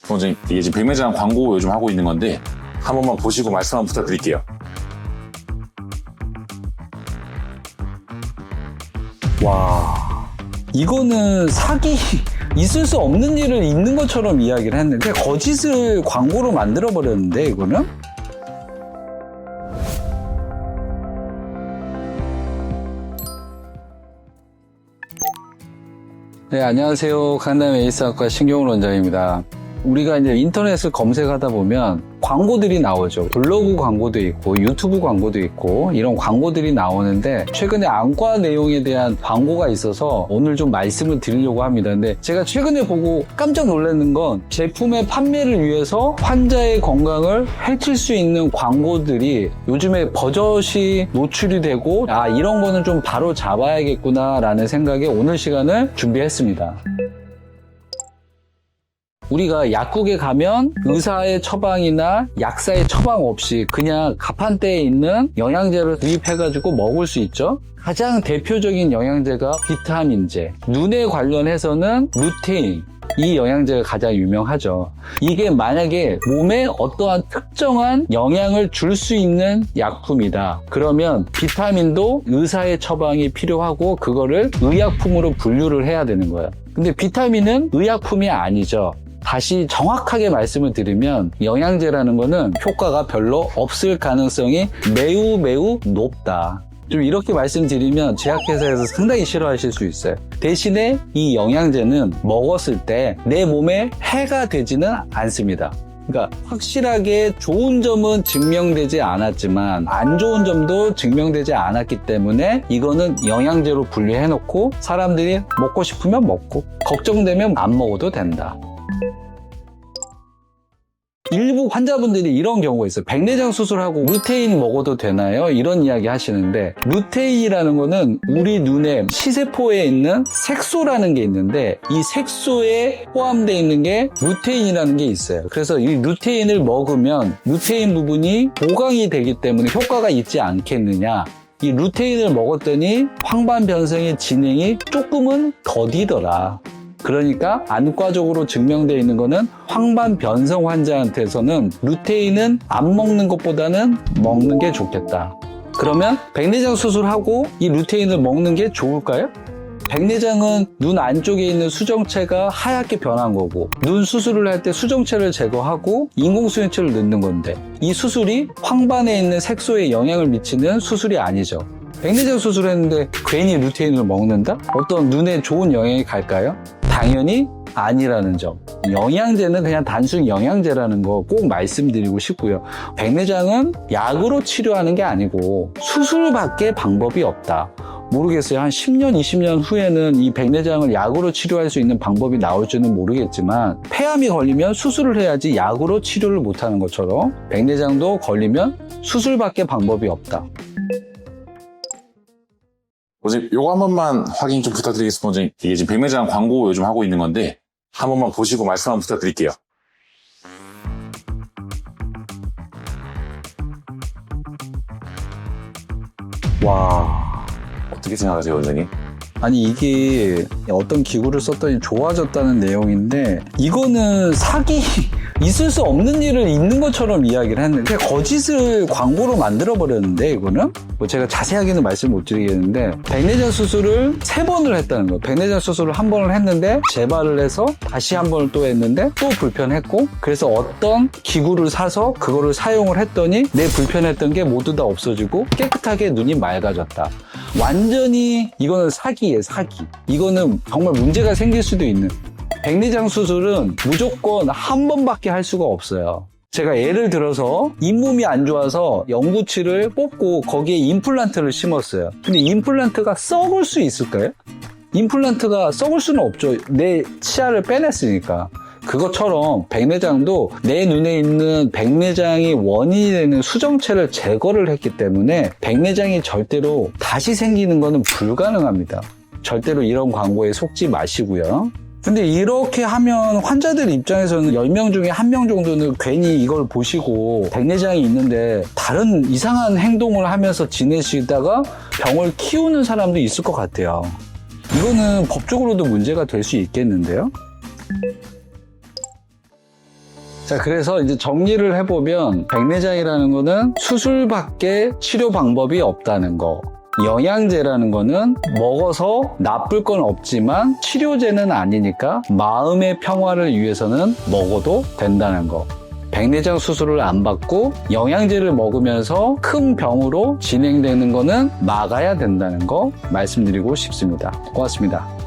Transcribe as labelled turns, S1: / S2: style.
S1: 원장님, 이게 지금 백내장 광고 요즘 하고 있는 건데 한 번만 보시고 말씀 한번 부탁드릴게요.
S2: 와, 이거는 사기 있을 수 없는 일을 있는 것처럼 이야기를 했는데 거짓을 광고로 만들어 버렸는데 이거는. 네, 안녕하세요. 강남 에이스학과 신경훈 원장입니다. 우리가 이제 인터넷을 검색하다 보면 광고들이 나오죠. 블로그 광고도 있고 유튜브 광고도 있고 이런 광고들이 나오는데 최근에 안과 내용에 대한 광고가 있어서 오늘 좀 말씀을 드리려고 합니다. 근데 제가 최근에 보고 깜짝 놀랐는 건 제품의 판매를 위해서 환자의 건강을 해칠 수 있는 광고들이 요즘에 버젓이 노출이 되고 이런 거는 좀 바로 잡아야겠구나 라는 생각에 오늘 시간을 준비했습니다. 우리가 약국에 가면 의사의 처방이나 약사의 처방 없이 그냥 가판대에 있는 영양제를 구입해가지고 먹을 수 있죠. 가장 대표적인 영양제가 비타민제, 눈에 관련해서는 루테인, 이 영양제가 가장 유명하죠. 이게 만약에 몸에 어떠한 특정한 영향을 줄 수 있는 약품이다. 그러면 비타민도 의사의 처방이 필요하고 그거를 의약품으로 분류를 해야 되는 거예요. 근데 비타민은 의약품이 아니죠. 다시 정확하게 말씀을 드리면 영양제라는 거는 효과가 별로 없을 가능성이 매우 높다. 좀 이렇게 말씀드리면 제약회사에서 상당히 싫어하실 수 있어요. 대신에 이 영양제는 먹었을 때 내 몸에 해가 되지는 않습니다. 그러니까 확실하게 좋은 점은 증명되지 않았지만 안 좋은 점도 증명되지 않았기 때문에 이거는 영양제로 분류해놓고 사람들이 먹고 싶으면 먹고 걱정되면 안 먹어도 된다. 일부 환자분들이 이런 경우가 있어요. 백내장 수술하고 루테인 먹어도 되나요? 이런 이야기 하시는데 루테인이라는 거는 우리 눈에 시세포에 있는 색소라는 게 있는데 이 색소에 포함되어 있는 게 루테인이라는 게 있어요. 그래서 이 루테인을 먹으면 루테인 부분이 보강이 되기 때문에 효과가 있지 않겠느냐. 이 루테인을 먹었더니 황반 변성의 진행이 조금은 더디더라. 그러니까 안과적으로 증명되어 있는 거는 황반 변성 환자한테서는 루테인은 안 먹는 것보다는 먹는 게 좋겠다. 그러면 백내장 수술하고 이 루테인을 먹는 게 좋을까요? 백내장은 눈 안쪽에 있는 수정체가 하얗게 변한 거고 눈 수술을 할 때 수정체를 제거하고 인공수정체를 넣는 건데 이 수술이 황반에 있는 색소에 영향을 미치는 수술이 아니죠. 백내장 수술했는데 괜히 루테인을 먹는다? 어떤 눈에 좋은 영향이 갈까요? 당연히 아니라는 점. 영양제는 그냥 단순 영양제라는 거 꼭 말씀드리고 싶고요. 백내장은 약으로 치료하는 게 아니고 수술밖에 방법이 없다. 모르겠어요. 한 10년, 20년 후에는 이 백내장을 약으로 치료할 수 있는 방법이 나올지는 모르겠지만 폐암이 걸리면 수술을 해야지 약으로 치료를 못하는 것처럼 백내장도 걸리면 수술밖에 방법이 없다.
S1: 원장님, 요거 한 번만 확인 좀 부탁드리겠습니다. 원장님, 이게 지금 백내장 광고 요즘 하고 있는 건데 한 번만 보시고 말씀 한번 부탁드릴게요.
S2: 와,
S1: 어떻게 생각하세요, 원장님?
S2: 아니 이게 어떤 기구를 썼더니 좋아졌다는 내용인데 이거는 사기 있을 수 없는 일을 있는 것처럼 이야기를 했는데 거짓을 광고로 만들어 버렸는데 이거는 뭐 제가 자세하게는 말씀 못 드리겠는데 백내장 수술을 3번을 했다는 거예요. 백내장 수술을 1번을 했는데 재발을 해서 다시 1번을 또 했는데 또 불편했고 그래서 어떤 기구를 사서 그거를 사용을 했더니 내 불편했던 게 모두 다 없어지고 깨끗하게 눈이 맑아졌다. 완전히 이거는 사기예요, 사기. 이거는 정말 문제가 생길 수도 있는. 백내장 수술은 무조건 1번밖에 할 수가 없어요. 제가 예를 들어서 잇몸이 안 좋아서 영구치를 뽑고 거기에 임플란트를 심었어요. 근데 임플란트가 썩을 수 있을까요? 임플란트가 썩을 수는 없죠. 내 치아를 빼냈으니까. 그것처럼 백내장도 내 눈에 있는 백내장이 원인이 되는 수정체를 제거를 했기 때문에 백내장이 절대로 다시 생기는 것은 불가능합니다. 절대로 이런 광고에 속지 마시고요. 근데 이렇게 하면 환자들 입장에서는 10명 중에 1명 정도는 괜히 이걸 보시고 백내장이 있는데 다른 이상한 행동을 하면서 지내시다가 병을 키우는 사람도 있을 것 같아요. 이거는 법적으로도 문제가 될 수 있겠는데요? 자, 그래서 이제 정리를 해보면 백내장이라는 거는 수술밖에 치료 방법이 없다는 거. 영양제라는 거는 먹어서 나쁠 건 없지만 치료제는 아니니까 마음의 평화를 위해서는 먹어도 된다는 거. 백내장 수술을 안 받고 영양제를 먹으면서 큰 병으로 진행되는 거는 막아야 된다는 거 말씀드리고 싶습니다. 고맙습니다.